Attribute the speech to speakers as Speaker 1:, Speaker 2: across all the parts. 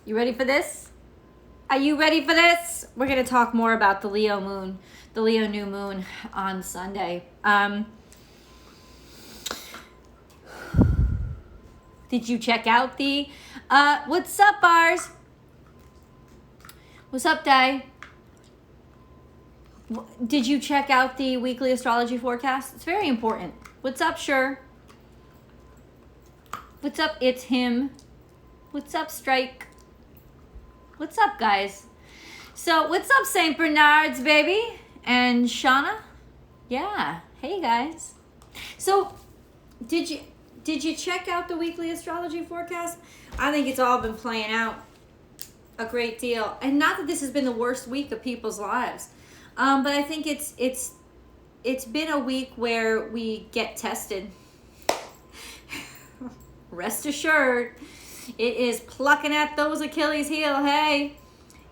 Speaker 1: You ready for this? Are you ready for this? We're going to talk more about the Leo moon, the Leo new moon on Sunday. Did you check out the, what's up, Bars? What's up, Day? Did you check out the weekly astrology forecast? It's very important. What's up, Sure? What's up, It's Him? What's up, Strike? What's up, guys? So, what's up, St. Bernard's, baby? And Shauna? Yeah. Hey, guys. So, did you check out the weekly astrology forecast? I think it's all been playing out a great deal. And not that this has been the worst week of people's lives. But I think it's been a week where we get tested. Rest assured, it is plucking at those Achilles heel. Hey,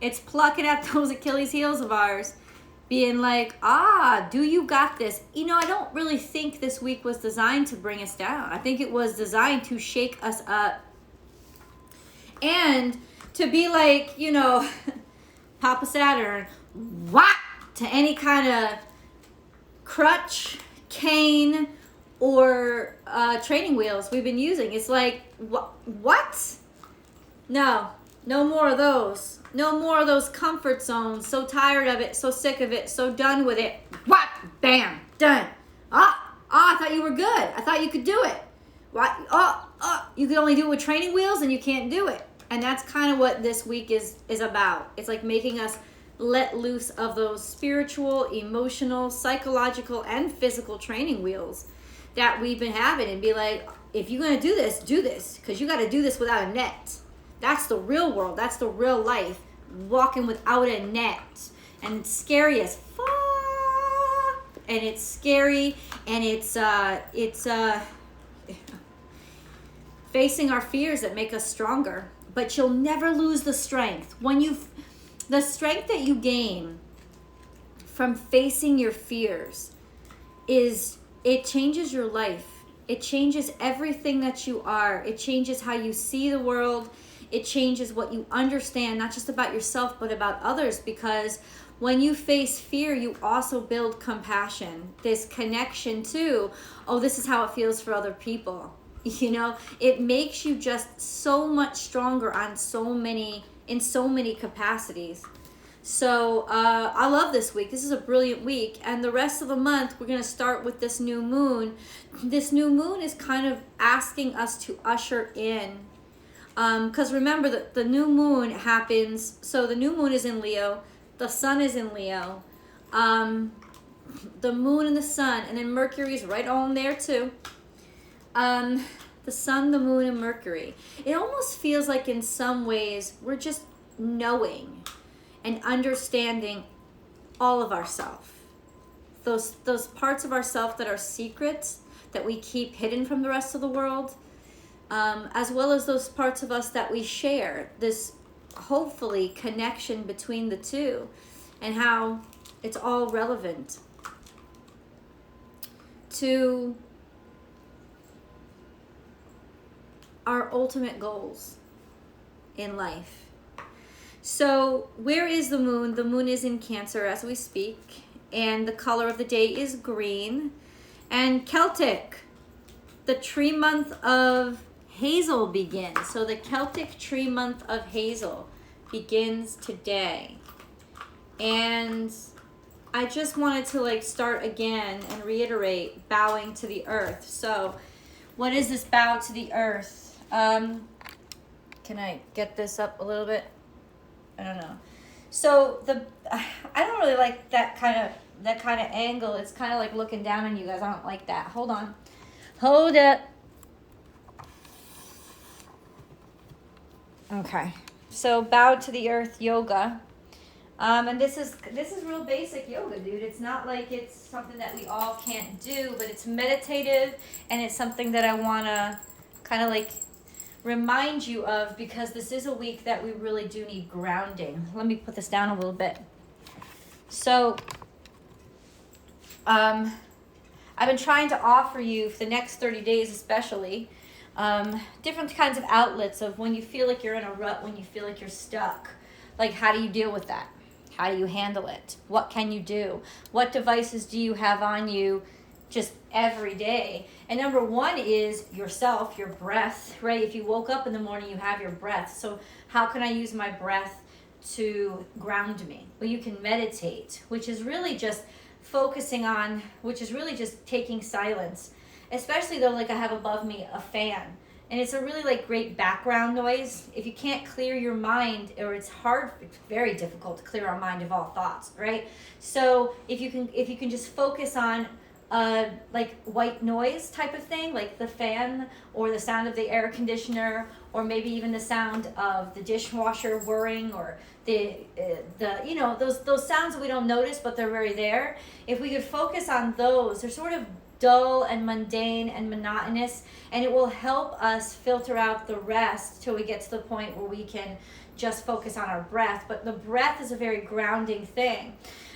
Speaker 1: it's plucking at those Achilles heels of ours, being like, do you got this? You know, I don't really think this week was designed to bring us down. I think it was designed to shake us up and to be like, you know, Papa Saturn, what? To any kind of crutch, cane, or training wheels we've been using. It's like, what? No more of those. No more of those comfort zones. So tired of it, so sick of it, so done with it. What? Bam, done. I thought you were good. I thought you could do it. What? You could only do it with training wheels and you can't do it. And that's kind of what this week is about. It's like making us let loose of those spiritual, emotional, psychological, and physical training wheels that we've been having, and be like, if you're going to do this, because you got to do this without a net. That's the real world. That's the real life. Walking without a net. And it's scary as fuck. And it's scary, and it's facing our fears that make us stronger. But you'll never lose the strength. The strength that you gain from facing your fears it changes your life. It changes everything that you are. It changes how you see the world. It changes what you understand, not just about yourself, but about others. Because when you face fear, you also build compassion, this connection to, this is how it feels for other people. You know, it makes you just so much stronger in so many capacities. So I love this week. This is a brilliant week. And the rest of the month, we're going to start with this new moon. This new moon is kind of asking us to usher in. Because remember that the new moon happens. So the new moon is in Leo. The sun is in Leo. The moon and the sun. And then Mercury is right on there too. The sun, the moon, and Mercury. It almost feels like in some ways we're just knowing and understanding all of ourselves. Those parts of ourselves that are secrets, that we keep hidden from the rest of the world, as well as those parts of us that we share, this hopefully connection between the two, and how it's all relevant to our ultimate goals in life. So where is the moon? The moon is in Cancer as we speak, and the color of the day is green. And Celtic, the tree month of Hazel begins. So the Celtic tree month of Hazel begins today. And I just wanted to start again and reiterate bowing to the earth. So what is this bow to the earth? Can I get this up a little bit? I don't know. So I don't really like that kind of angle. It's kind of like looking down on you guys. I don't like that. Hold on. Hold it. Okay. So bow to the earth yoga. And this is real basic yoga, dude. It's not like it's something that we all can't do, but it's meditative, and it's something that I want to kind of remind you of, because this is a week that we really do need grounding. Let me put this down a little bit. So I've been trying to offer you for the next 30 days especially different kinds of outlets of when you feel like you're in a rut, when you feel like you're stuck. Like, how do you deal with that? How do you handle it? What can you do? What devices do you have on you just every day? And number one is yourself, your breath, right? If you woke up in the morning, you have your breath. So how can I use my breath to ground me? Well, you can meditate, which is really just taking silence. Especially though, like I have above me a fan. And it's a really like great background noise. If you can't clear your mind, or it's very difficult to clear our mind of all thoughts, right? So if you can just focus on like white noise type of thing, like the fan or the sound of the air conditioner, or maybe even the sound of the dishwasher whirring, or the those sounds that we don't notice but they're very there. If we could focus on those, they're sort of dull and mundane and monotonous, and it will help us filter out the rest till we get to the point where we can just focus on our breath. But the breath is a very grounding thing.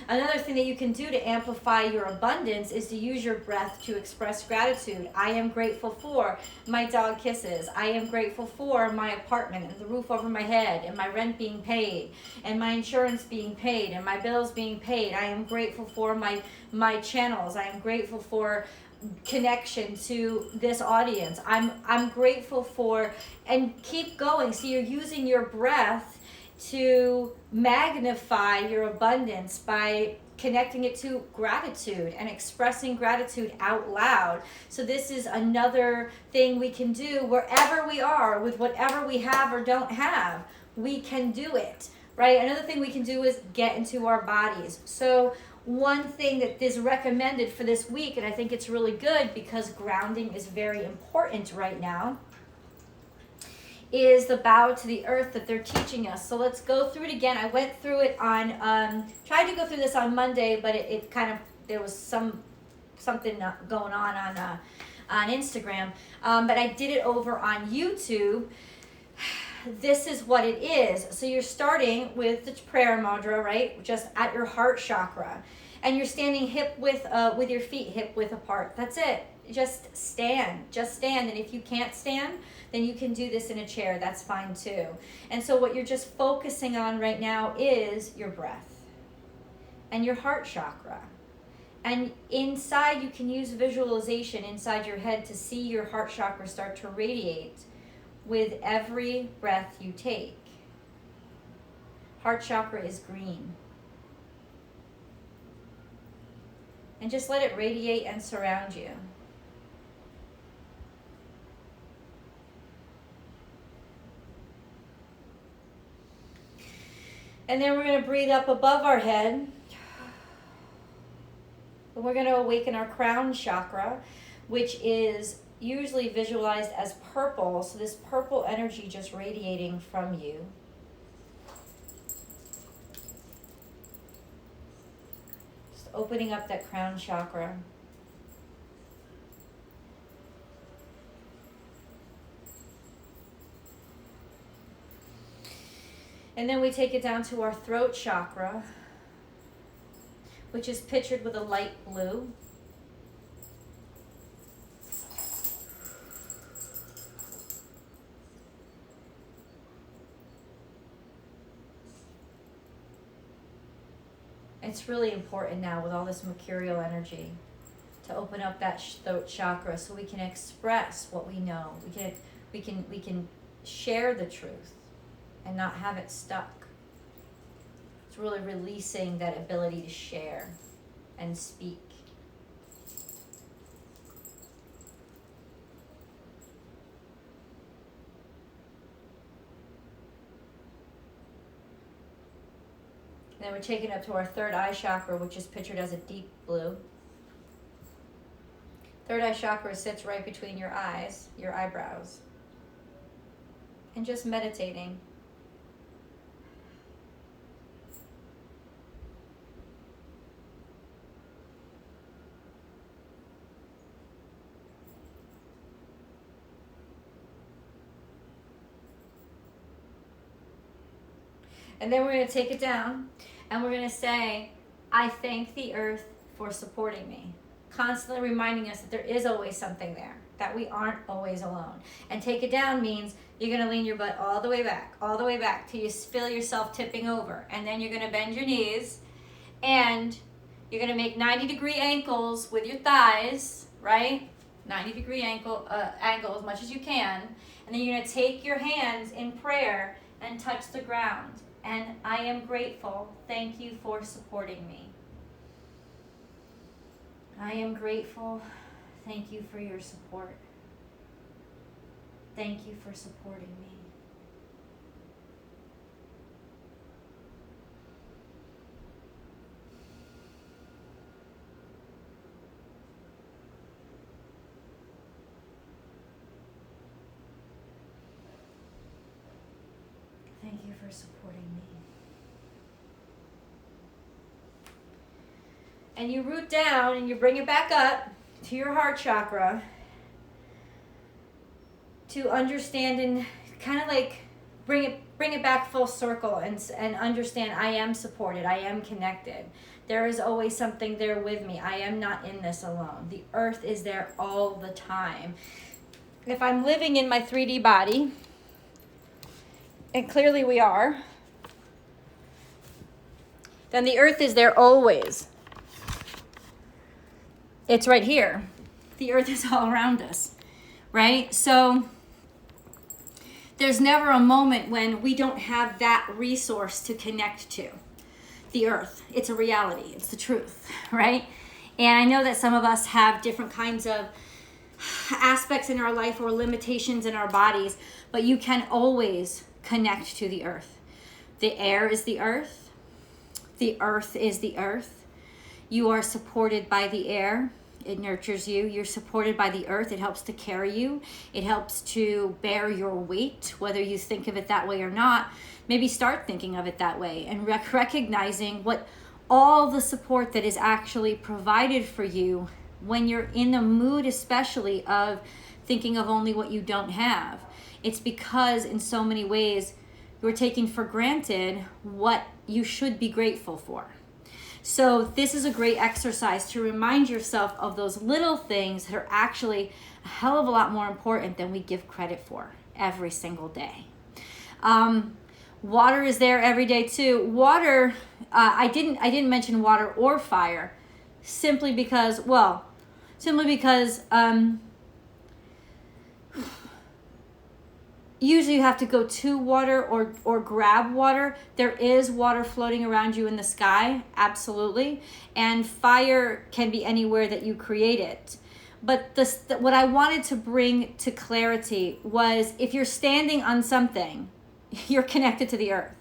Speaker 1: Another thing that you can do to amplify your abundance is to use your breath to express gratitude. I am grateful for my dog kisses. I am grateful for my apartment and the roof over my head, and my rent being paid, and my insurance being paid, and my bills being paid. I am grateful for my channels. I am grateful for connection to this audience. I'm grateful for, and keep going. So you're using your breath to magnify your abundance by connecting it to gratitude and expressing gratitude out loud. So this is another thing we can do wherever we are, with whatever we have or don't have. We can do it, right? Another thing we can do is get into our bodies. So one thing that is recommended for this week, and I think it's really good because grounding is very important right now, is the bow to the earth that they're teaching us. So let's go through it again. I went through it on, tried to go through this on Monday, but it kind of, there was something going on Instagram. But I did it over on YouTube. This is what it is. So you're starting with the prayer mudra, right? Just at your heart chakra. And you're standing with your feet hip width apart. That's it. Just stand. And if you can't stand, then you can do this in a chair. That's fine too. And so what you're just focusing on right now is your breath and your heart chakra. And inside, you can use visualization inside your head to see your heart chakra start to radiate with every breath you take. Heart chakra is green. And just let it radiate and surround you. And then we're going to breathe up above our head. And we're going to awaken our crown chakra, which is usually visualized as purple. So this purple energy just radiating from you. Just opening up that crown chakra. And then we take it down to our throat chakra, which is pictured with a light blue. It's really important now with all this mercurial energy to open up that throat chakra so we can express what we know. We can share the truth and not have it stuck. It's really releasing that ability to share and speak. Then we're taking it up to our third eye chakra, which is pictured as a deep blue. Third eye chakra sits right between your eyes, your eyebrows. And just meditating. And then we're going to take it down and we're going to say, I thank the earth for supporting me. constantly reminding us that there is always something there, that we aren't always alone. And take it down means you're going to lean your butt all the way back till you feel yourself tipping over. And then you're going to bend your knees and you're going to make 90-degree ankles with your thighs, right? 90-degree angle as much as you can. And then you're going to take your hands in prayer and touch the ground. And I am grateful. Thank you for supporting me. I am grateful. Thank you for your support. Thank you for supporting me. Thank you for supporting me. And you root down and you bring it back up to your heart chakra to understand and kind of like bring it back full circle and understand I am supported, I am connected. There is always something there with me. I am not in this alone. The earth is there all the time. If I'm living in my 3D body, and clearly we are, then the earth is there always. It's right here. The earth is all around us, right? So there's never a moment when we don't have that resource to connect to. The earth, it's a reality, it's the truth, right? And I know that some of us have different kinds of aspects in our life or limitations in our bodies, but you can always connect to the earth. The air is the earth. The earth is the earth. You are supported by the air. It nurtures you. You're supported by the earth. It helps to carry you. It helps to bear your weight, whether you think of it that way or not. Maybe start thinking of it that way and recognizing what all the support that is actually provided for you when you're in the mood, especially of thinking of only what you don't have. It's because in so many ways you're taking for granted what you should be grateful for. So this is a great exercise to remind yourself of those little things that are actually a hell of a lot more important than we give credit for every single day. Water is there every day too. Water, I didn't mention water or fire, simply because usually you have to go to water or grab water. There is water floating around you in the sky, absolutely. And fire can be anywhere that you create it. But what I wanted to bring to clarity was if you're standing on something, you're connected to the earth.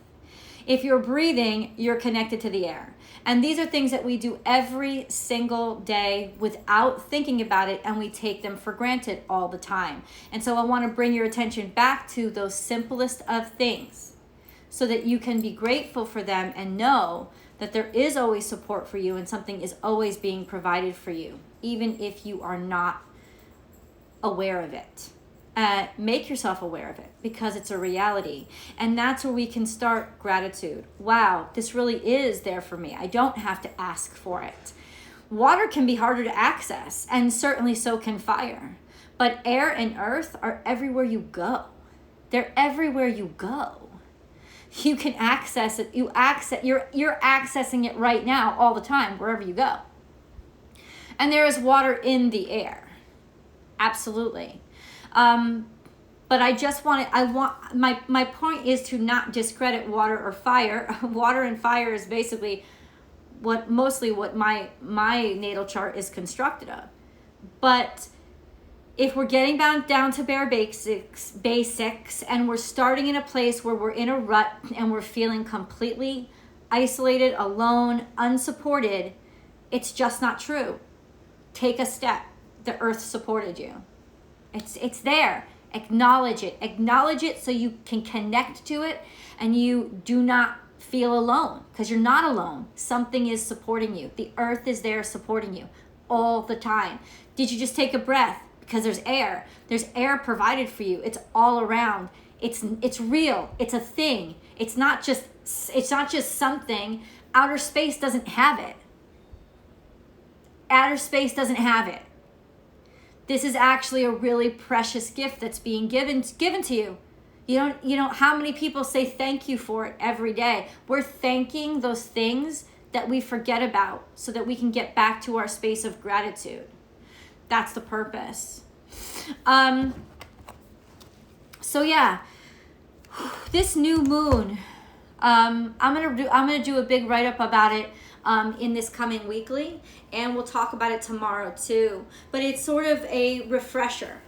Speaker 1: If you're breathing, you're connected to the air. And these are things that we do every single day without thinking about it, and we take them for granted all the time. And so I want to bring your attention back to those simplest of things so that you can be grateful for them and know that there is always support for you and something is always being provided for you, even if you are not aware of it. Make yourself aware of it because it's a reality. And that's where we can start gratitude. Wow, this really is there for me. I don't have to ask for it. Water can be harder to access, and certainly so can fire. But air and earth are everywhere you go. They're everywhere you go. You can access it. You're accessing it right now all the time, wherever you go. And there is water in the air. Absolutely. But my point is to not discredit water or fire. Water and fire is basically what my natal chart is constructed of. But if we're getting down to bare basics, and we're starting in a place where we're in a rut and we're feeling completely isolated, alone, unsupported, it's just not true. Take a step. The earth supported you. It's there. Acknowledge it. Acknowledge it so you can connect to it and you do not feel alone, because you're not alone. Something is supporting you. The earth is there supporting you all the time. Did you just take a breath? Because there's air. There's air provided for you. It's all around. It's real. It's a thing. It's not just something. Outer space doesn't have it. outer space doesn't have it. This is actually a really precious gift that's being given to you. You don't, how many people say thank you for it every day? We're thanking those things that we forget about so that we can get back to our space of gratitude. That's the purpose. So yeah, this new moon, I'm gonna do a big write-up about it in this coming weekly, and we'll talk about it tomorrow too. But it's sort of a refresher.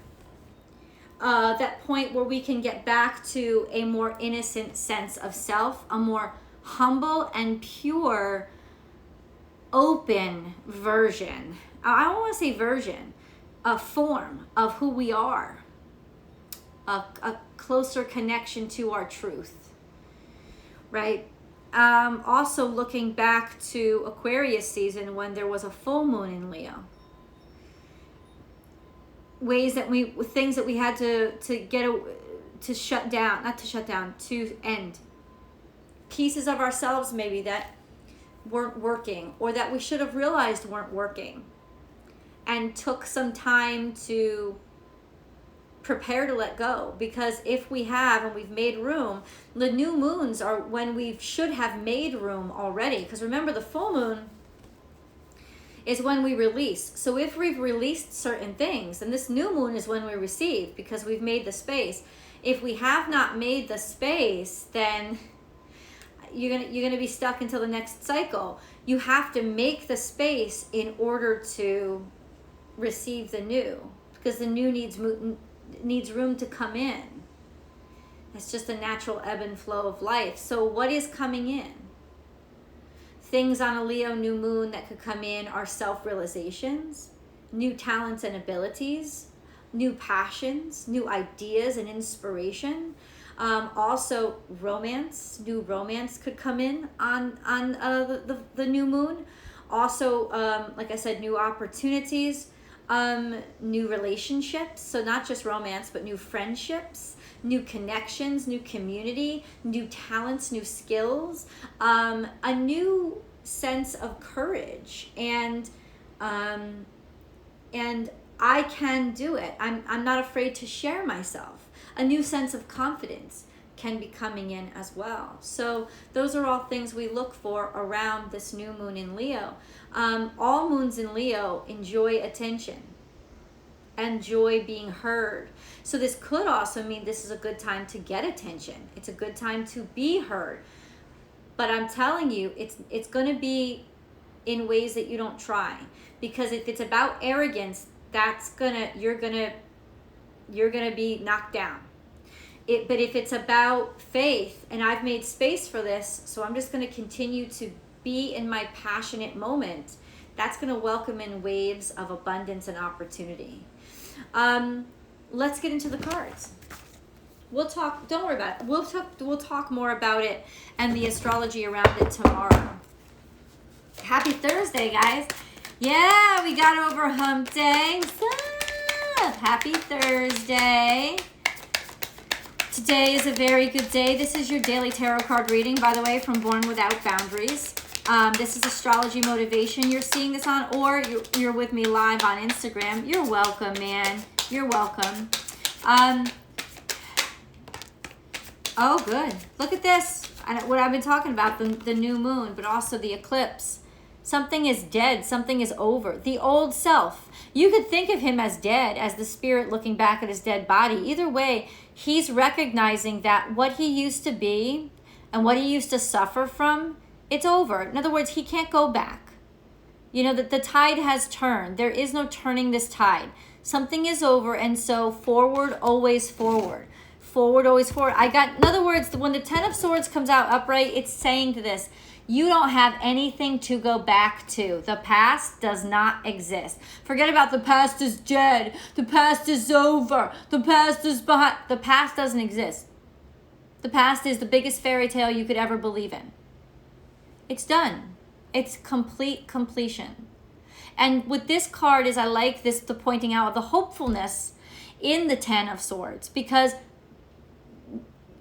Speaker 1: That point where we can get back to a more innocent sense of self, a more humble and pure, open version. I don't want to say version, a form of who we are, a closer connection to our truth, right? Also looking back to Aquarius season when there was a full moon in Leo. Things that we had to end. Pieces of ourselves maybe that weren't working, or that we should have realized weren't working, and took some time to prepare to let go. Because if we have, and we've made room, the new moons are when we should have made room already. Because remember, the full moon is when we release. So if we've released certain things, and this new moon is when we receive, because we've made the space. If we have not made the space, then you're gonna be stuck until the next cycle. You have to make the space in order to receive the new, because the new needs room to come in. It's just a natural ebb and flow of life. So what is coming in? Things on a Leo new moon that could come in are self-realizations, new talents and abilities, new passions, new ideas and inspiration. Also romance, new romance could come in on the new moon. Also, like I said, new opportunities, new relationships. So not just romance, but new friendships, new connections, new community, new talents, new skills, a new sense of courage, and I can do it. I'm not afraid to share myself. A new sense of confidence can be coming in as well. So those are all things we look for around this new moon in Leo. All moons in Leo enjoy attention, enjoy being heard. So this could also mean this is a good time to get attention. It's a good time to be heard. But I'm telling you, it's going to be in ways that you don't try. Because if it's about arrogance, you're gonna be knocked down. But if it's about faith, and I've made space for this, so I'm just going to continue to be in my passionate moment, that's going to welcome in waves of abundance and opportunity. Let's get into the cards. We'll talk, don't worry about it. We'll talk more about it and the astrology around it tomorrow. Happy Thursday, guys. Yeah, we got over hump day. What's up? Happy Thursday. Today is a very good day. This is your daily tarot card reading, by the way, from Born Without Boundaries. This is Astrology Motivation you're seeing this on, or you're with me live on Instagram. You're welcome, man. You're welcome. Oh, good. Look at this. What I've been talking about, the new moon, but also the eclipse. Something is dead. Something is over. The old self. You could think of him as dead, as the spirit looking back at his dead body. Either way, he's recognizing that what he used to be and what he used to suffer from, it's over. In other words, he can't go back. You know, that the tide has turned. There is no turning this tide. Something is over, and so forward, always forward. Forward, always forward. In other words, when the Ten of Swords comes out upright, it's saying to this, you don't have anything to go back to. The past does not exist. Forget about the past is dead. The past is over. The past is behind. The past doesn't exist. The past is the biggest fairy tale you could ever believe in. It's done. It's complete completion. And with this card is I like this, the pointing out the hopefulness in the Ten of Swords, because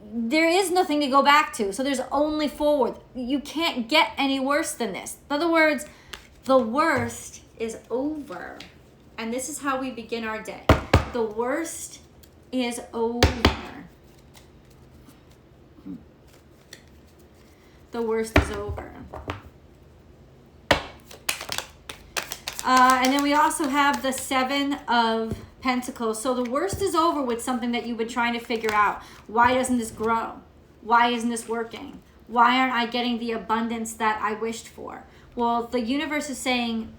Speaker 1: there is nothing to go back to. So there's only forward. You can't get any worse than this. In other worst, the worst is over. And this is how we begin our day. The worst is over. The worst is over. And then we also have the 7 of Pentacles. So the worst is over with something that you've been trying to figure out. Why doesn't this grow? Why isn't this working? Why aren't I getting the abundance that I wished for? Well, the universe is saying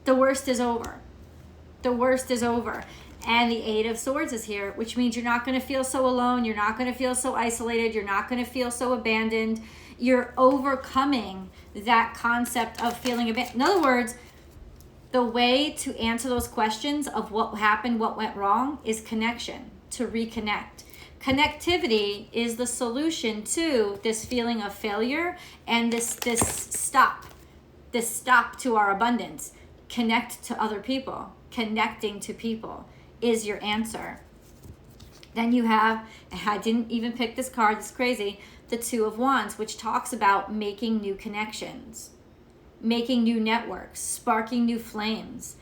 Speaker 1: the worst is over. The worst is over. And the 8 of Swords is here, which means you're not going to feel so alone. You're not going to feel so isolated. You're not going to feel so abandoned. You're overcoming that concept of feeling abandoned. In other words, the way to answer those questions of what happened, what went wrong, is connection, to reconnect. Connectivity is the solution to this feeling of failure and this stop to our abundance. Connect to other people. Connecting to people is your answer. Then you have, I didn't even pick this card, it's crazy, the 2 of Wands, which talks about making new connections, making new networks, sparking new flames,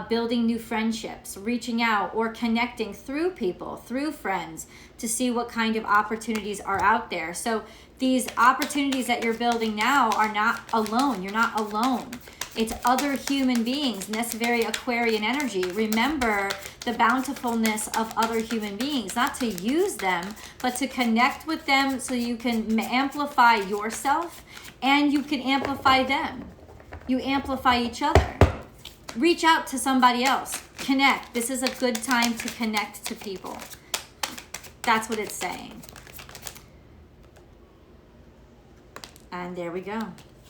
Speaker 1: building new friendships, reaching out or connecting through people, through friends, to see what kind of opportunities are out there. So these opportunities that you're building now are not alone. You're not alone. It's other human beings, and that's very Aquarian energy. Remember the bountifulness of other human beings, not to use them, but to connect with them so you can amplify yourself and you can amplify them. You amplify each other. Reach out to somebody else. Connect. This is a good time to connect to people. That's what it's saying. And there we go.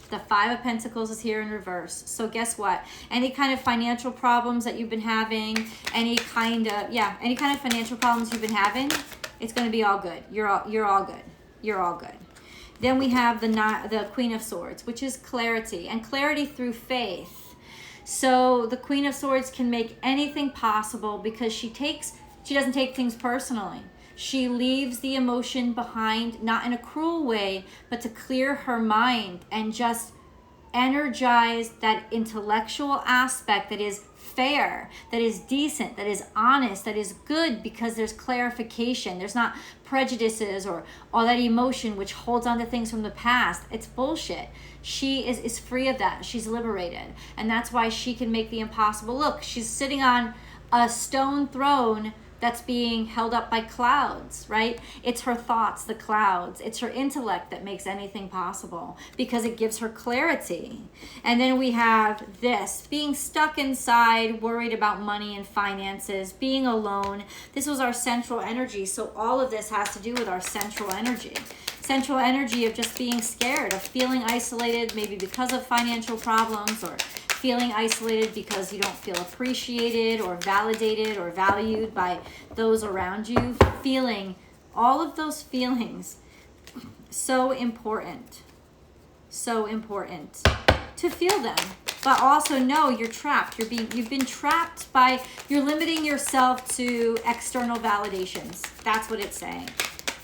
Speaker 1: The 5 of Pentacles is here in reverse. So guess what? Any kind of financial problems that you've been having, any kind of financial problems you've been having, it's going to be all good. You're all good. You're all good. Then we have the Queen of Swords, which is clarity, and clarity through faith. So the Queen of Swords can make anything possible because she doesn't take things personally. She leaves the emotion behind, not in a cruel way, but to clear her mind and just energize that intellectual aspect that is fair, that is decent, that is honest, that is good, because there's clarification. There's not prejudices or all that emotion which holds on to things from the past. It's bullshit. She is free of that. She's liberated. And that's why she can make the impossible. Look, she's sitting on a stone throne that's being held up by clouds, right? It's her thoughts, the clouds. It's her intellect that makes anything possible because it gives her clarity. And then we have this, being stuck inside, worried about money and finances, being alone. This was our central energy. So all of this has to do with our central energy. Central energy of just being scared, of feeling isolated, maybe because of financial problems, or feeling isolated because you don't feel appreciated or validated or valued by those around you. Feeling all of those feelings. So important to feel them, but also know you're trapped. You've been trapped by, you're limiting yourself to external validations. That's what it's saying.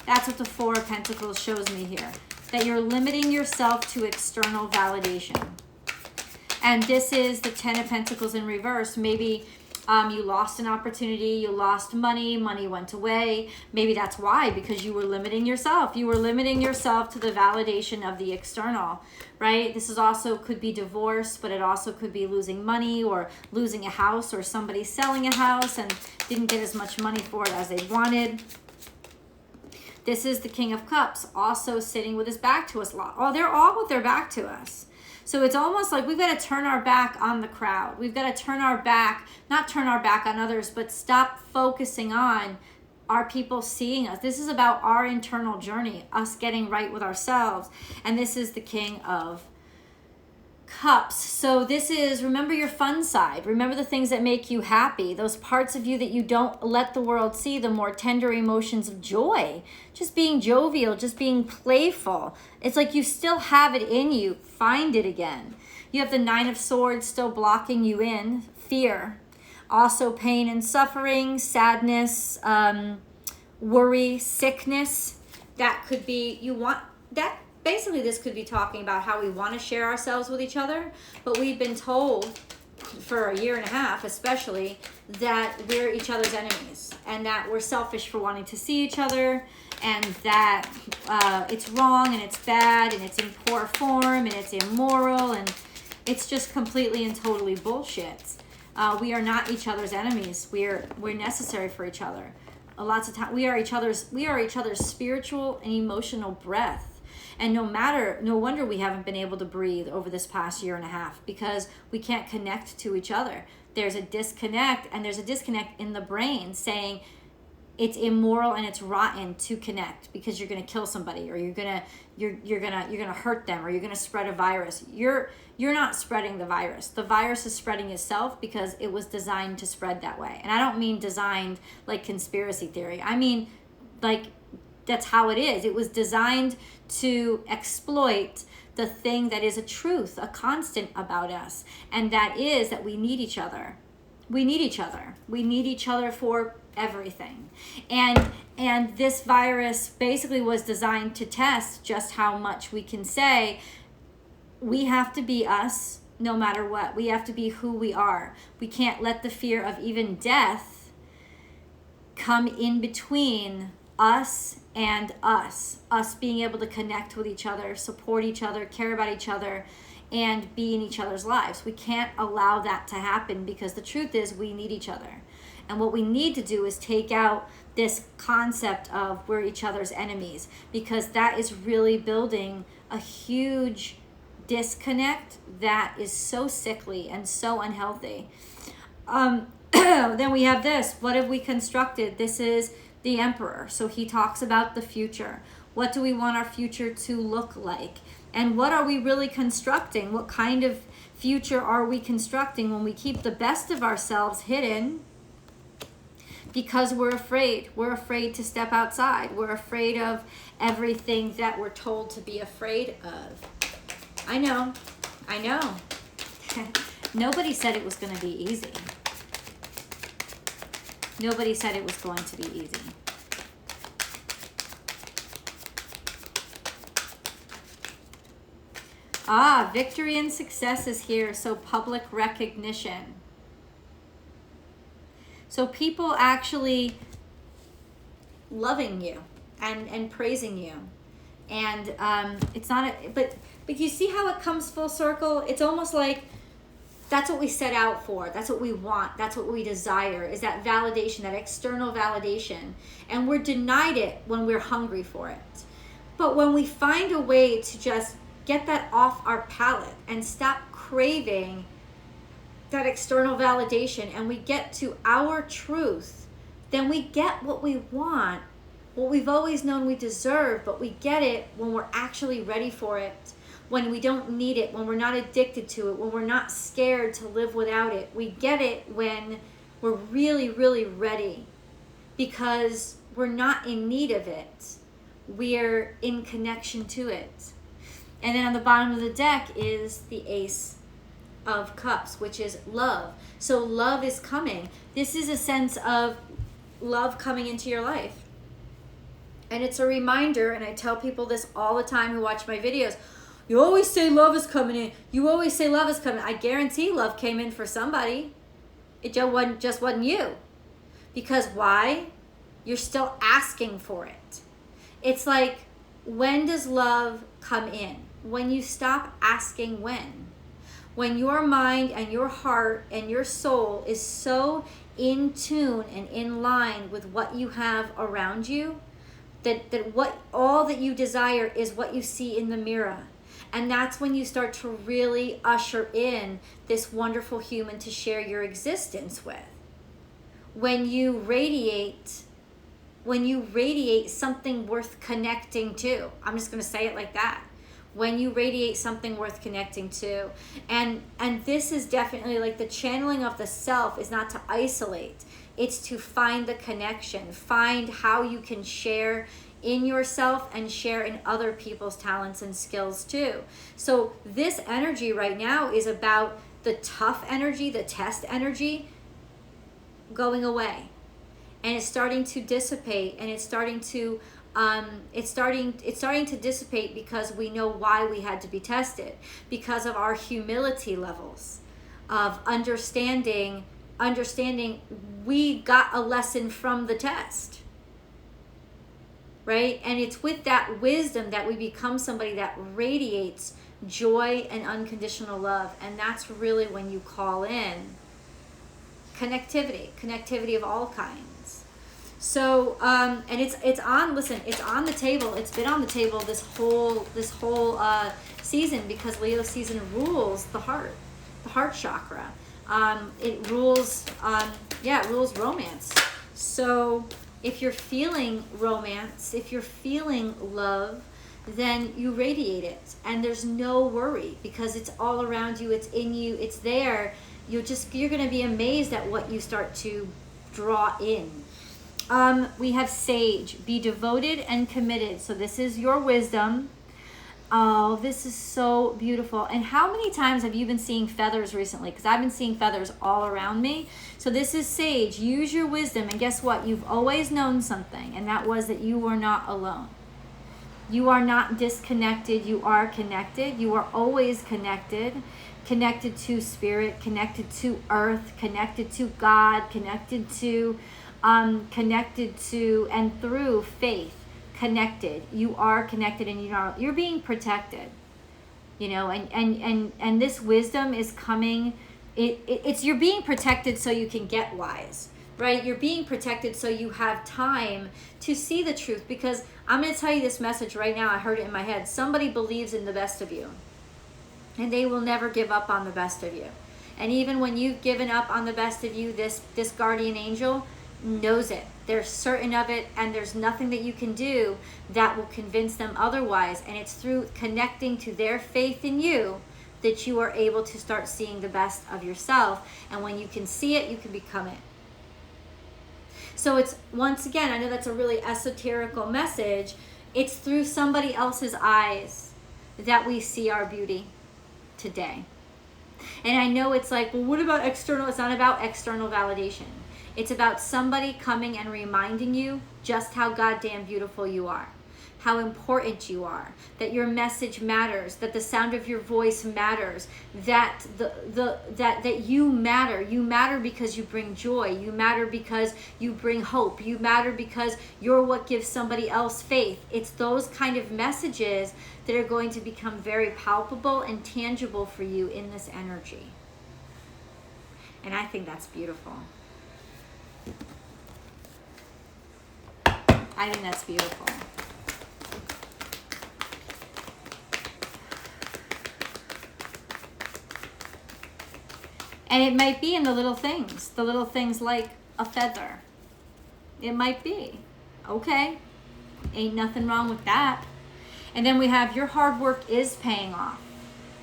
Speaker 1: That's what the 4 of Pentacles shows me here, that you're limiting yourself to external validation. And this is the 10 of Pentacles in reverse. Maybe you lost an opportunity, you lost money went away. Maybe that's why, because you were limiting yourself. You were limiting yourself to the validation of the external, right? This is also could be divorce, but it also could be losing money or losing a house, or somebody selling a house and didn't get as much money for it as they wanted. This is the King of Cups, also sitting with his back to us a lot. Oh, they're all with their back to us. So it's almost like we've got to turn our back on the crowd. We've got to not turn our back on others, but stop focusing on are people seeing us. This is about our internal journey, us getting right with ourselves. And this is the King of Cups. So this is, remember your fun side. Remember the things that make you happy. Those parts of you that you don't let the world see, the more tender emotions of joy. Just being jovial, just being playful. It's like you still have it in you. Find it again. You have the 9 of Swords still blocking you in. Fear. Also pain and suffering, sadness, worry, sickness. That could be, you want that. basically this could be talking about how we want to share ourselves with each other, but we've been told for a year and a half especially that we're each other's enemies, and that we're selfish for wanting to see each other, and that it's wrong and it's bad and it's in poor form and it's immoral, and it's just completely and totally bullshit. We are not each other's enemies. We're necessary for each other. Lots of time we are each other's spiritual and emotional breath. And no wonder we haven't been able to breathe over this past year and a half, because we can't connect to each other. There's a disconnect, and there's a disconnect in the brain saying it's immoral and it's rotten to connect, because you're going to kill somebody, or you're going to hurt them, or you're going to spread a virus. You're not spreading the virus. The virus is spreading itself because it was designed to spread that way. And I don't mean designed like conspiracy theory. I mean like that's how it is. It was designed to exploit the thing that is a truth, a constant about us, and that is that we need each other. We need each other. We need each other for everything. And this virus basically was designed to test just how much we can say we have to be us no matter what. We have to be who we are. We can't let the fear of even death come in between us and us being able to connect with each other, support each other, care about each other, and be in each other's lives. We can't allow that to happen, because the truth is we need each other. And what we need to do is take out this concept of we're each other's enemies, because that is really building a huge disconnect that is so sickly and so unhealthy. Then we have this. What have we constructed? This is the Emperor. So he talks about the future. What do we want our future to look like? And what are we really constructing? What kind of future are we constructing when we keep the best of ourselves hidden because we're afraid? We're afraid to step outside. We're afraid of everything that we're told to be afraid of. I know. Nobody said it was going to be easy. Nobody said it was going to be easy. Victory and success is here. So public recognition. So people actually loving you and praising you. And it's not, but you see how it comes full circle? It's almost like that's what we set out for. That's what we want. That's what we desire, is that validation, that external validation. And we're denied it when we're hungry for it. But when we find a way to just get that off our palate and stop craving that external validation, and we get to our truth, then we get what we want, what we've always known we deserve, but we get it when we're actually ready for it, when we don't need it, when we're not addicted to it, when we're not scared to live without it. We get it when we're really, really ready, because we're not in need of it. We're in connection to it. And then on the bottom of the deck is the Ace of Cups, which is love. So love is coming. This is a sense of love coming into your life. And it's a reminder, and I tell people this all the time who watch my videos, you always say love is coming in. You always say love is coming. I guarantee love came in for somebody. It just wasn't you. Because why? You're still asking for it. It's like, when does love come in? When you stop asking when. When your mind and your heart and your soul is so in tune and in line with what you have around you, that what all that you desire is what you see in the mirror. And that's when you start to really usher in this wonderful human to share your existence with. When you radiate something worth connecting to. I'm just going to say it like that. When you radiate something worth connecting to. And this is definitely like the channeling of the self is not to isolate. It's to find the connection. Find how you can share in yourself and share in other people's talents and skills too. So this energy right now is about the tough energy, the test energy going away. and it's starting to dissipate, and it's starting to dissipate because we know why we had to be tested, because of our humility levels of understanding we got a lesson from the test, right? And it's with that wisdom that we become somebody that radiates joy and unconditional love. And that's really when you call in connectivity of all kinds. So and it's on the table. It's been on the table this whole season, because Leo season rules the heart chakra. It rules it rules romance. So if you're feeling romance, if you're feeling love, then you radiate it, and there's no worry, because it's all around you, it's in you, it's there. You're going to be amazed at what you start to draw in. We have sage. Be devoted and committed. So this is your wisdom. Oh, this is so beautiful. And how many times have you been seeing feathers recently? Because I've been seeing feathers all around me. So this is sage. Use your wisdom. And guess what? You've always known something. And that was that you were not alone. You are not disconnected. You are connected. You are always connected. Connected to spirit, connected to earth, connected to God, connected to and through faith. Connected. You are connected, and you're being protected, and this wisdom is coming. It's you're being protected so you can get wise, right? You're being protected so you have time to see the truth, because I'm going to tell you this message right now. I heard it in my head. Somebody believes in the best of you, and they will never give up on the best of you. And even when you've given up on the best of you, this guardian angel knows it. They're certain of it, and there's nothing that you can do that will convince them otherwise. And it's through connecting to their faith in you that you are able to start seeing the best of yourself. And when you can see it, you can become it. So it's, once again, I know that's a really esoterical message. It's through somebody else's eyes that we see our beauty today. And I know it's like, well, what about external? It's not about external validation. It's about somebody coming and reminding you just how goddamn beautiful you are, how important you are, that your message matters, that the sound of your voice matters, that that you matter. You matter because you bring joy. You matter because you bring hope. You matter because you're what gives somebody else faith. It's those kind of messages that are going to become very palpable and tangible for you in this energy. And I think that's beautiful. I think that's beautiful. And it might be in the little things like a feather. It might be. Okay. Ain't nothing wrong with that. And then we have your hard work is paying off.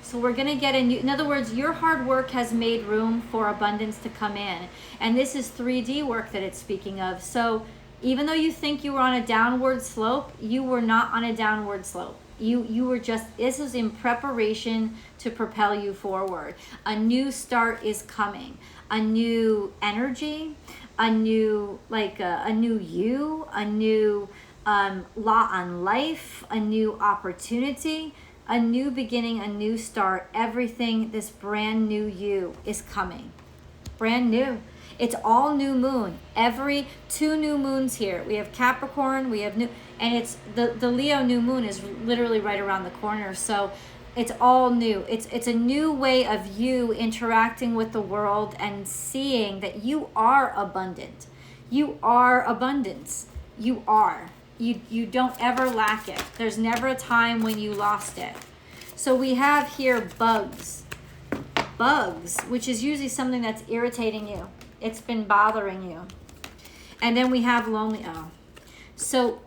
Speaker 1: So we're going to get a new, in other words, your hard work has made room for abundance to come in. And this is 3D work that it's speaking of. So even though you think you were on a downward slope, you were not on a downward slope. You were just, this is in preparation to propel you forward. A new start is coming. A new energy, a new you, a new law on life, a new opportunity, a new beginning, a new start. Everything, this brand new you is coming. Brand new. It's all new moon. Every 2 new moons here. We have Capricorn, we have new, and it's the Leo new moon is literally right around the corner. So it's all new. It's a new way of you interacting with the world and seeing that you are abundant. You are abundance. You are. You don't ever lack it. There's never a time when you lost it. So we have here bugs, which is usually something that's irritating you. It's been bothering you. And then we have lonely. Oh, so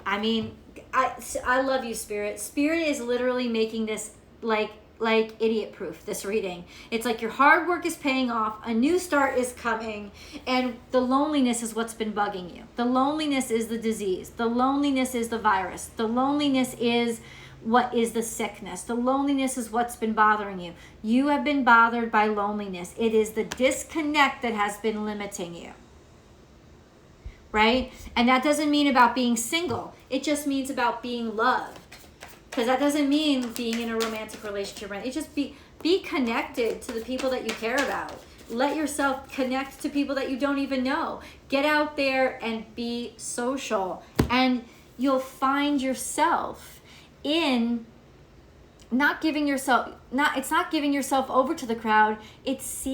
Speaker 1: I mean, I love you, Spirit. Spirit is literally making this like idiot proof, this reading. It's like your hard work is paying off, a new start is coming, and the loneliness is what's been bugging you. The loneliness is the disease. The loneliness is the virus. The loneliness is what is the sickness. The loneliness is what's been bothering you. You have been bothered by loneliness. It is the disconnect that has been limiting you. right? And that doesn't mean about being single. It just means about being loved. Because that doesn't mean being in a romantic relationship, right? It just be connected to the people that you care about. Let yourself connect to people that you don't even know. Get out there and be social. And you'll find yourself in it's not giving yourself over to the crowd. It's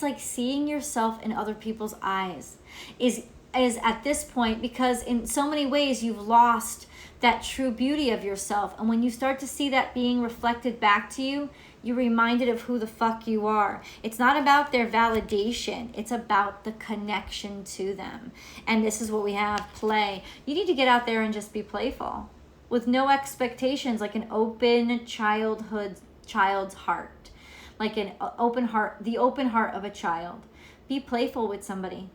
Speaker 1: like seeing yourself in other people's eyes is at this point, because in so many ways you've lost that true beauty of yourself. And when you start to see that being reflected back to you, you're reminded of who the fuck you are. It's not about their validation. It's about the connection to them. And this is what we have, play. You need to get out there and just be playful with no expectations, like an open child's heart, like an open heart, the open heart of a child. Be playful with somebody.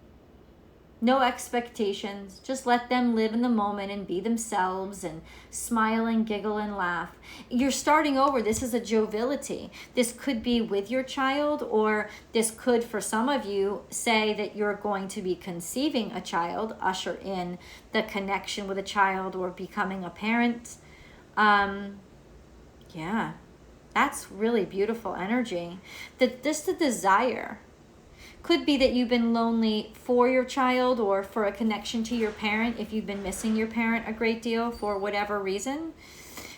Speaker 1: No expectations. Just let them live in the moment and be themselves and smile and giggle and laugh. You're starting over. This is a joviality. This could be with your child, or this could, for some of you, say that you're going to be conceiving a child, usher in the connection with a child, or becoming a parent. Yeah, that's really beautiful energy. Just the desire. Could be that you've been lonely for your child or for a connection to your parent, if you've been missing your parent a great deal for whatever reason.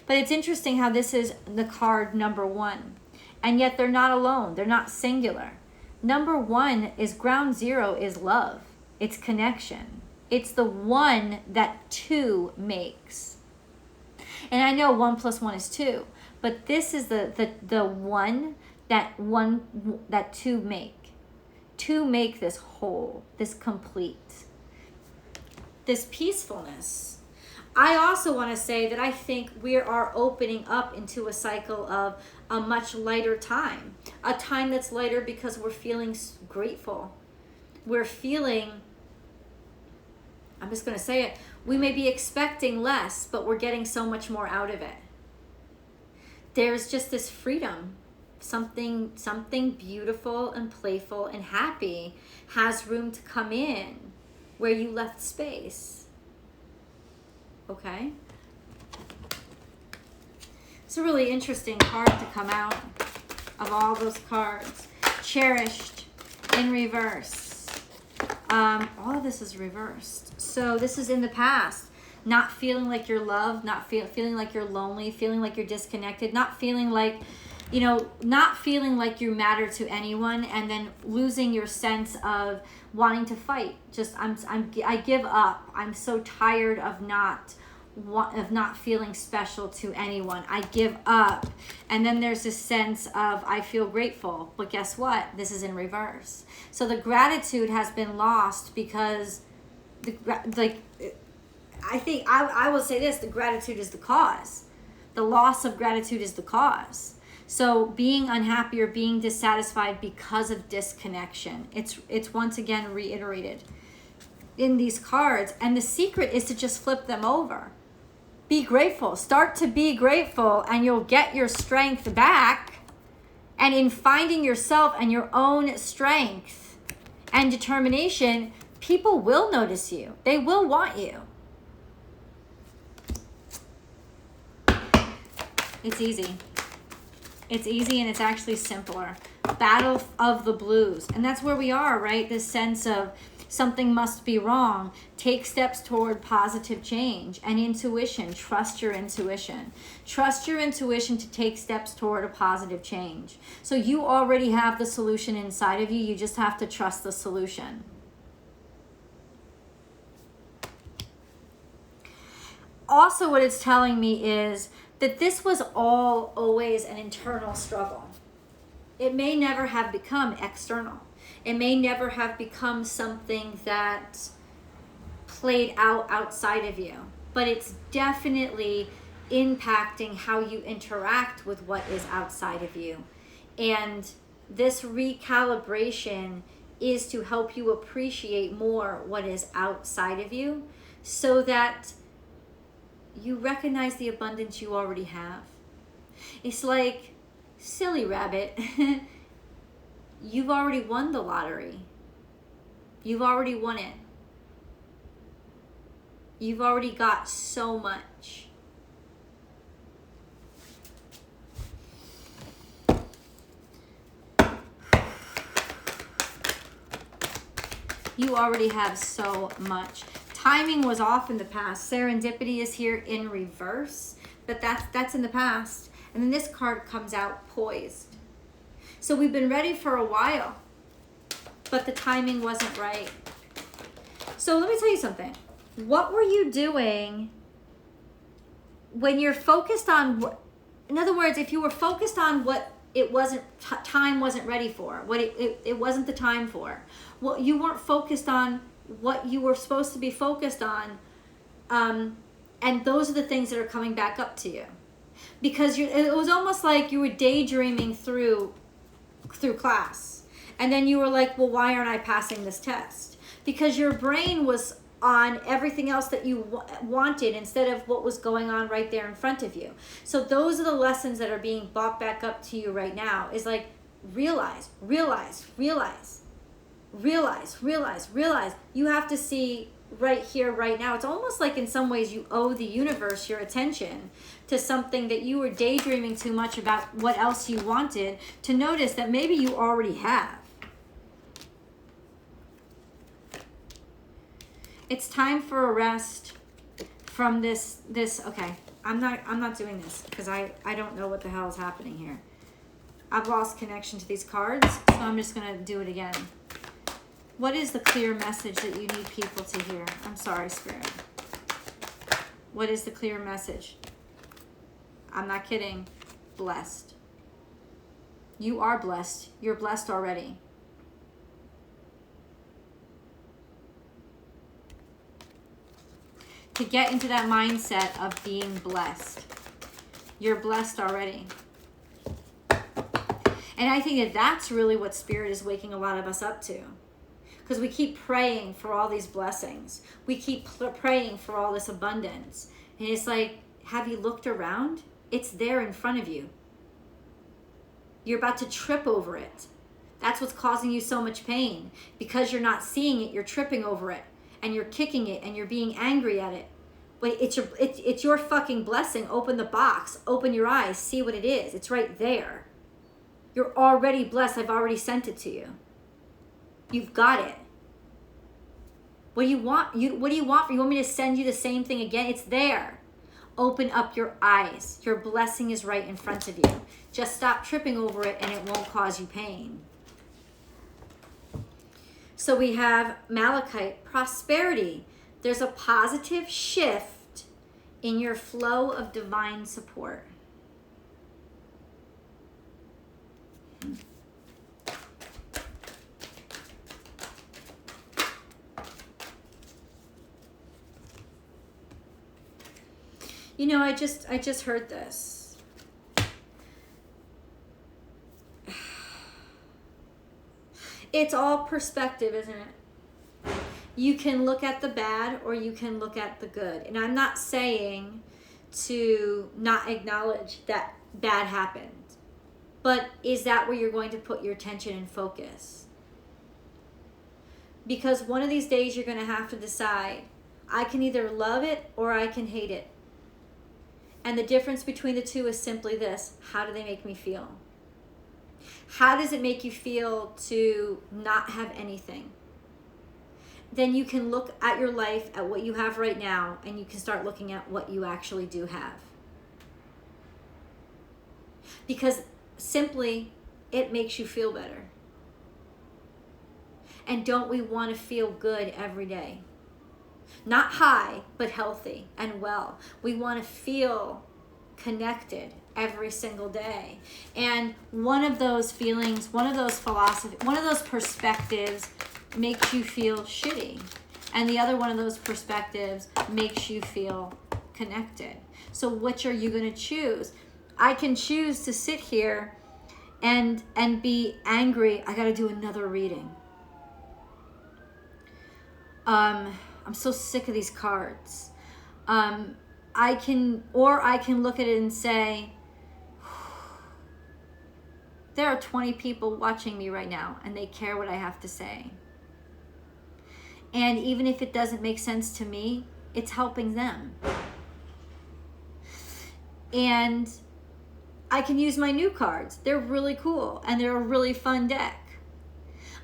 Speaker 1: But it's interesting how this is the card number 1. And yet they're not alone. They're not singular. Number 1 is ground zero, is love. It's connection. It's the one that 2 makes. And I know 1 + 1 is 2. But this is the one that 2 make. To make this whole, this complete, this peacefulness. I also want to say that I think we are opening up into a cycle of a much lighter time. A time that's lighter because we're feeling grateful. We're feeling, I'm just going to say it, we may be expecting less, but we're getting so much more out of it. There's just this freedom. Something beautiful and playful and happy has room to come in where you left space. Okay? It's a really interesting card to come out of all those cards. Cherished in reverse. All of this is reversed. So this is in the past. Not feeling like you're loved, not feeling like you're lonely, feeling like you're disconnected, not feeling like you matter to anyone, and then losing your sense of wanting to fight. Just I give up. I'm so tired of not feeling special to anyone. I give up. And then there's this sense of I feel grateful, but guess what? This is in reverse. So the gratitude has been lost because I think I will say this: the gratitude is the cause. The loss of gratitude is the cause. So being unhappy or being dissatisfied because of disconnection, it's once again reiterated in these cards. And the secret is to just flip them over. Be grateful. Start to be grateful, and you'll get your strength back. And in finding yourself and your own strength and determination, people will notice you. They will want you. It's easy. It's easy, and it's actually simpler. Battle of the blues. And that's where we are, right? This sense of something must be wrong. Take steps toward positive change. And intuition. Trust your intuition. Trust your intuition to take steps toward a positive change. So you already have the solution inside of you. You just have to trust the solution. Also, what it's telling me is that this was all always an internal struggle. It may never have become external. It may never have become something that played out outside of you, but it's definitely impacting how you interact with what is outside of you. And this recalibration is to help you appreciate more what is outside of you, so that you recognize the abundance you already have. It's like, silly rabbit, you've already won the lottery. You've already won it. You've already got so much. You already have so much. Timing was off in the past. Serendipity is here in reverse, but that's in the past. And then this card comes out poised. So we've been ready for a while, but the timing wasn't right. So let me tell you something. What were you doing when you're focused on what, in other words, if you were focused on what it wasn't, time wasn't ready for, what it wasn't the time for, well, you weren't focused on what you were supposed to be focused on, and those are the things that are coming back up to you. Because it was almost like you were daydreaming through class. And then you were like, well, why aren't I passing this test? Because your brain was on everything else that you wanted instead of what was going on right there in front of you. So those are the lessons that are being brought back up to you right now, is like, realize. You have to see right here, right now. It's almost like in some ways you owe the universe your attention to something that you were daydreaming too much about what else you wanted, to notice that maybe you already have. It's time for a rest from this, okay, I'm not doing this because I don't know what the hell is happening here. I've lost connection to these cards, so I'm just gonna do it again. What is the clear message that you need people to hear? I'm sorry, Spirit. What is the clear message? I'm not kidding. Blessed. You are blessed. You're blessed already. To get into that mindset of being blessed. You're blessed already. And I think that that's really what Spirit is waking a lot of us up to. Because we keep praying for all these blessings. We keep praying for all this abundance. And it's like, have you looked around? It's there in front of you. You're about to trip over it. That's what's causing you so much pain. Because you're not seeing it, you're tripping over it. And you're kicking it, and you're being angry at it. But it's your fucking blessing. Open the box. Open your eyes. See what it is. It's right there. You're already blessed. I've already sent it to you. You've got it. What do you want? What do you want? You want me to send you the same thing again? It's there. Open up your eyes. Your blessing is right in front of you. Just stop tripping over it and it won't cause you pain. So we have Malachite, prosperity. There's a positive shift in your flow of divine support. You know, I just heard this. It's all perspective, isn't it? You can look at the bad or you can look at the good. And I'm not saying to not acknowledge that bad happened. But is that where you're going to put your attention and focus? Because one of these days you're going to have to decide, I can either love it or I can hate it. And the difference between the two is simply this: how do they make me feel? How does it make you feel to not have anything? Then you can look at your life, at what you have right now, and you can start looking at what you actually do have. Because simply, it makes you feel better. And don't we want to feel good every day? Not high, but healthy and well. We want to feel connected every single day. And one of those feelings, one of those philosophies, one of those perspectives makes you feel shitty. And the other one of those perspectives makes you feel connected. So which are you going to choose? I can choose to sit here and be angry. I got to do another reading. I'm so sick of these cards. I can look at it and say, there are 20 people watching me right now and they care what I have to say. And even if it doesn't make sense to me, it's helping them. And I can use my new cards. They're really cool and they're a really fun deck.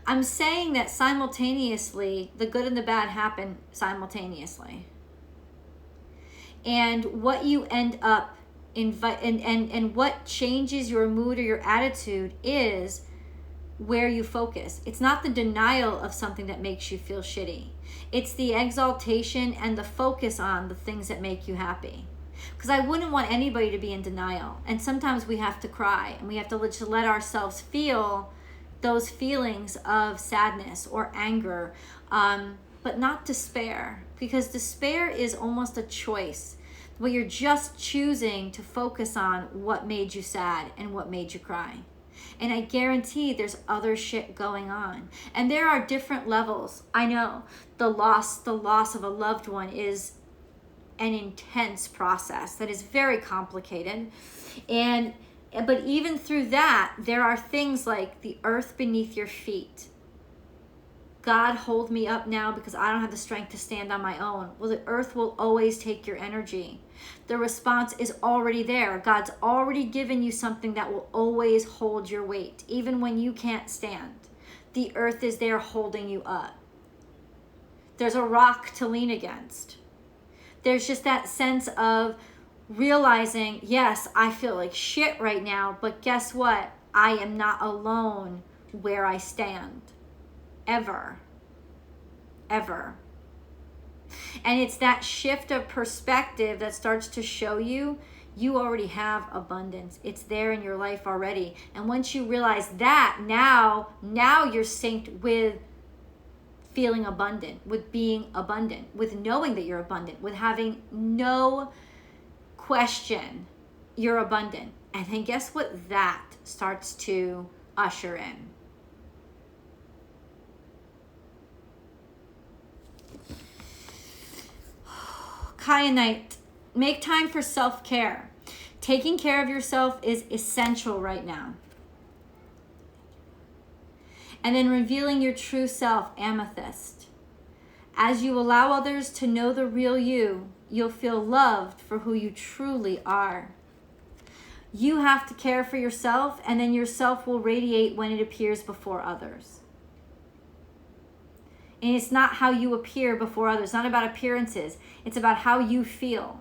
Speaker 1: I'm saying that simultaneously, the good and the bad happen simultaneously. And what you end up and what changes your mood or your attitude is where you focus. It's not the denial of something that makes you feel shitty. It's the exaltation and the focus on the things that make you happy. Because I wouldn't want anybody to be in denial. And sometimes we have to cry and we have to let ourselves feel those feelings of sadness or anger, but not despair. Because despair is almost a choice where you're just choosing to focus on what made you sad and what made you cry. And I guarantee there's other shit going on. And there are different levels. I know the loss of a loved one is an intense process that is very complicated. But even through that, there are things like the earth beneath your feet. God, hold me up now because I don't have the strength to stand on my own. Well, the earth will always take your energy. The response is already there. God's already given you something that will always hold your weight, even when you can't stand. The earth is there holding you up. There's a rock to lean against. There's just that sense of realizing, yes, I feel like shit right now, but guess what? I am not alone where I stand. Ever. Ever. And it's that shift of perspective that starts to show you already have abundance. It's there in your life already. And once you realize that, now you're synced with feeling abundant, with being abundant, with knowing that you're abundant, with having no question you're abundant. And then guess what that starts to usher in? Kyanite, make time for self-care. Taking care of yourself is essential right now. And then revealing your true self, Amethyst. As you allow others to know the real you, you'll feel loved for who you truly are. You have to care for yourself, and then yourself will radiate when it appears before others. And it's not how you appear before others. It's not about appearances. It's about how you feel.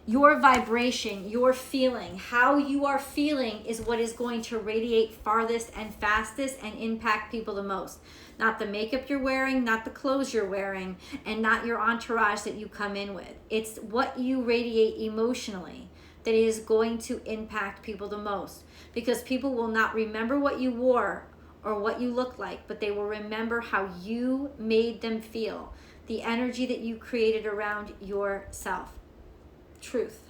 Speaker 1: Your vibration, your feeling, how you are feeling is what is going to radiate farthest and fastest and impact people the most. Not the makeup you're wearing, not the clothes you're wearing, and not your entourage that you come in with. It's what you radiate emotionally that is going to impact people the most. Because people will not remember what you wore or what you look like, but they will remember how you made them feel. The energy that you created around yourself. Truth.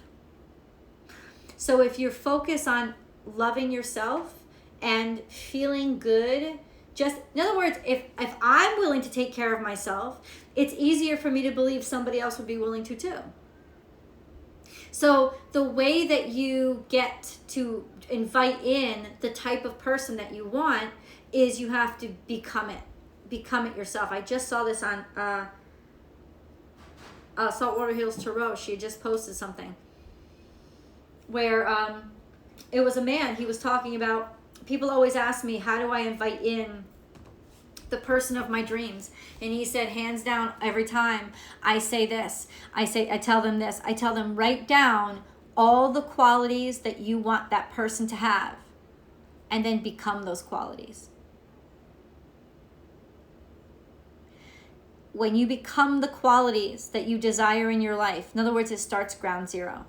Speaker 1: So if you're focused on loving yourself and feeling good, just in other words, if I'm willing to take care of myself, it's easier for me to believe somebody else would be willing to too. So the way that you get to invite in the type of person that you want is you have to become it yourself. I just saw this on Saltwater Hills Tarot. She had just posted something where it was a man. He was talking about, people always ask me, how do I invite in the person of my dreams? And he said, hands down, every time I say this, I tell them this, I tell them, write down all the qualities that you want that person to have, and then become those qualities. When you become the qualities that you desire in your life, in other words, it starts ground zero.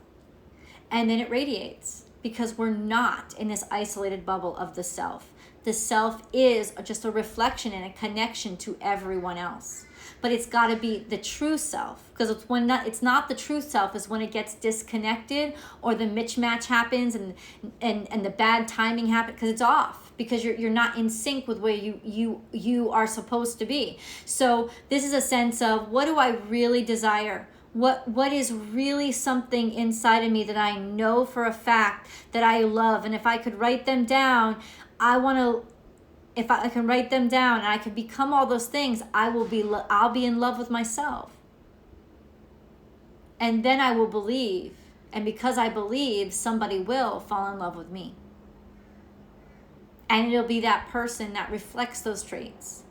Speaker 1: And then it radiates, because we're not in this isolated bubble of the self. The self is just a reflection and a connection to everyone else. But it's got to be the true self, because it's not the true self is when it gets disconnected or the mismatch happens and the bad timing happens, because it's off, because you're not in sync with where you are supposed to be. So this is a sense of, what do I really desire? What is really something inside of me that I know for a fact that I love? And if I could write them down, if I can write them down and I can become all those things, I'll be in love with myself. And then I will believe. And because I believe, somebody will fall in love with me. And it'll be that person that reflects those traits.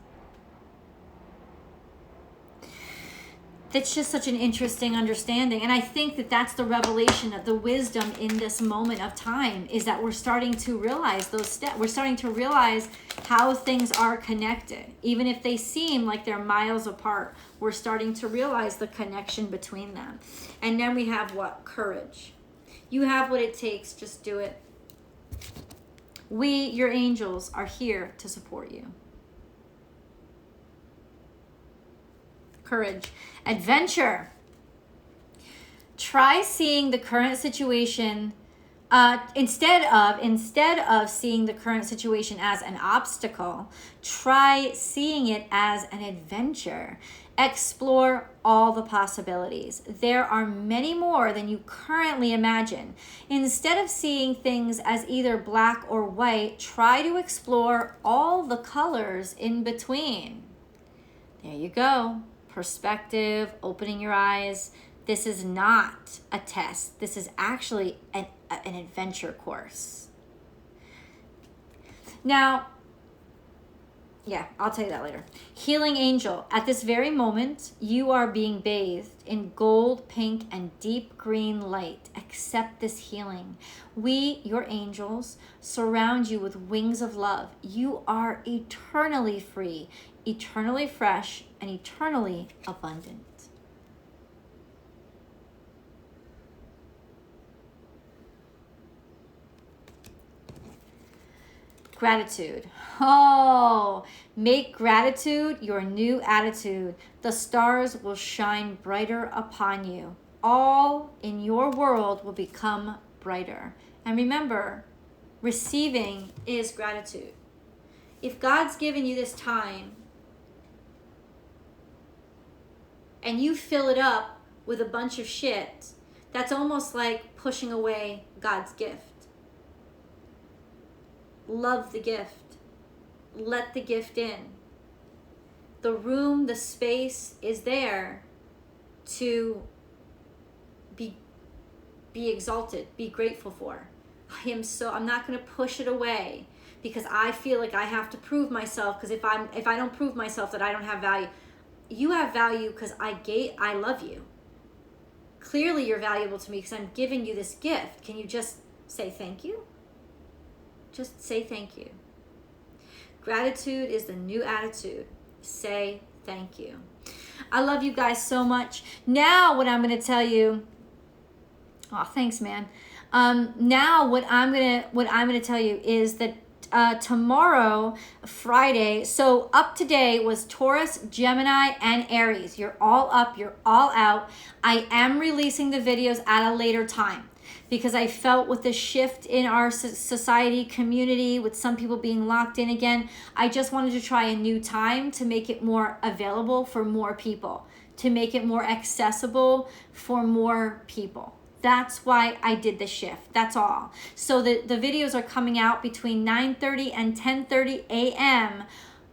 Speaker 1: That's just such an interesting understanding. And I think that that's the revelation of the wisdom in this moment of time, is that we're starting to realize those steps. We're starting to realize how things are connected. Even if they seem like they're miles apart, we're starting to realize the connection between them. And then we have what? Courage. You have what it takes. Just do it. We, your angels, are here to support you. Courage. Adventure. Try seeing the current situation instead of seeing the current situation as an obstacle, try seeing it as an adventure. Explore all the possibilities. There are many more than you currently imagine. Instead of seeing things as either black or white, try to explore all the colors in between. There you go. Perspective, opening your eyes. This is not a test. This is actually an adventure course. Now, yeah, I'll tell you that later. Healing angel. At this very moment, you are being bathed in gold, pink, and deep green light. Accept this healing. We, your angels, surround you with wings of love. You are eternally free, eternally fresh, and eternally abundant. Gratitude. Oh, make gratitude your new attitude. The stars will shine brighter upon you. All in your world will become brighter. And remember, receiving is gratitude. If God's given you this time and you fill it up with a bunch of shit, that's almost like pushing away God's gift. Love the gift. Let the gift in. The room, the space is there to be exalted, be grateful for. I'm not going to push it away because I feel like I have to prove myself, because if I don't prove myself that I don't have value. You have value because I love you. Clearly you're valuable to me because I'm giving you this gift. Can you just say thank you? Just say thank you. Gratitude is the new attitude. Say thank you. I love you guys so much. Now what I'm going to tell you, oh, thanks, man. Now what I'm going to tell you is that tomorrow, Friday, so up today was Taurus, Gemini, and Aries. You're all up, you're all out. I am releasing the videos at a later time, because I felt with the shift in our society, community, with some people being locked in again, I just wanted to try a new time to make it more available for more people, to make it more accessible for more people. That's why I did the shift. That's all. So the videos are coming out between 9:30 and 10:30 a.m.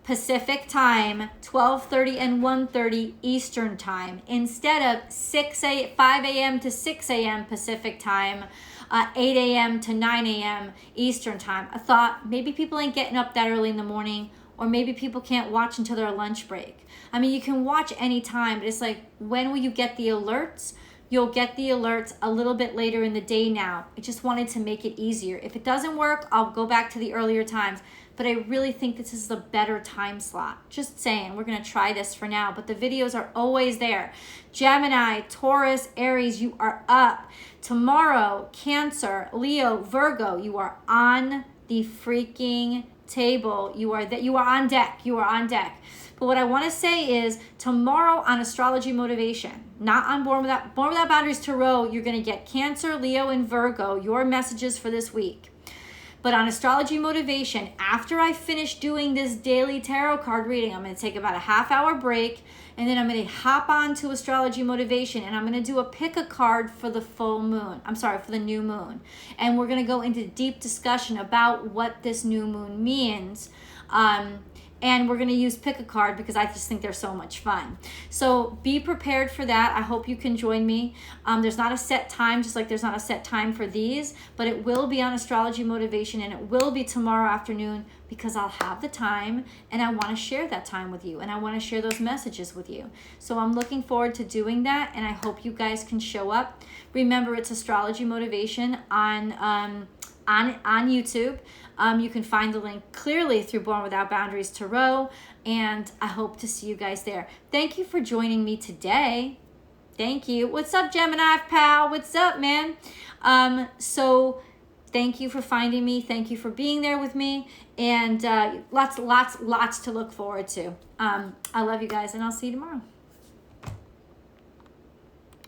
Speaker 1: Pacific time, 12:30 and 1:30 Eastern time, instead of 5 a.m. to 6 a.m. Pacific time, 8 a.m. to 9 a.m. Eastern time. I thought maybe people ain't getting up that early in the morning, or maybe people can't watch until their lunch break. I mean, you can watch any time, but it's like, when will you get the alerts? You'll get the alerts a little bit later in the day now. I just wanted to make it easier. If it doesn't work, I'll go back to the earlier times. But I really think this is the better time slot. Just saying, we're going to try this for now. But the videos are always there. Gemini, Taurus, Aries, you are up. Tomorrow, Cancer, Leo, Virgo, you are on the freaking table. You are on deck. You are on deck. But what I want to say is, tomorrow on Astrology Motivation, not on Born Without Boundaries Tarot, you're going to get Cancer, Leo, and Virgo, your messages for this week. But on Astrology Motivation, after I finish doing this daily tarot card reading, I'm going to take about a half-hour break, and then I'm going to hop on to Astrology Motivation, and I'm going to do a pick a card for the for the new moon. And we're going to go into deep discussion about what this new moon means. and we're going to use pick a card because I just think they're so much fun. So be prepared for that. I hope you can join me. There's not a set time, just like there's not a set time for these, but it will be on Astrology Motivation, and it will be tomorrow afternoon because I'll have the time and I want to share that time with you and I want to share those messages with you. So I'm looking forward to doing that, and I hope you guys can show up. Remember, it's Astrology Motivation on YouTube. You can find the link clearly through Born Without Boundaries Tarot, and I hope to see you guys there. Thank you for joining me today. Thank you. What's up, Gemini pal? What's up, man? So thank you for finding me. Thank you for being there with me, and lots to look forward to. I love you guys, and I'll see you tomorrow.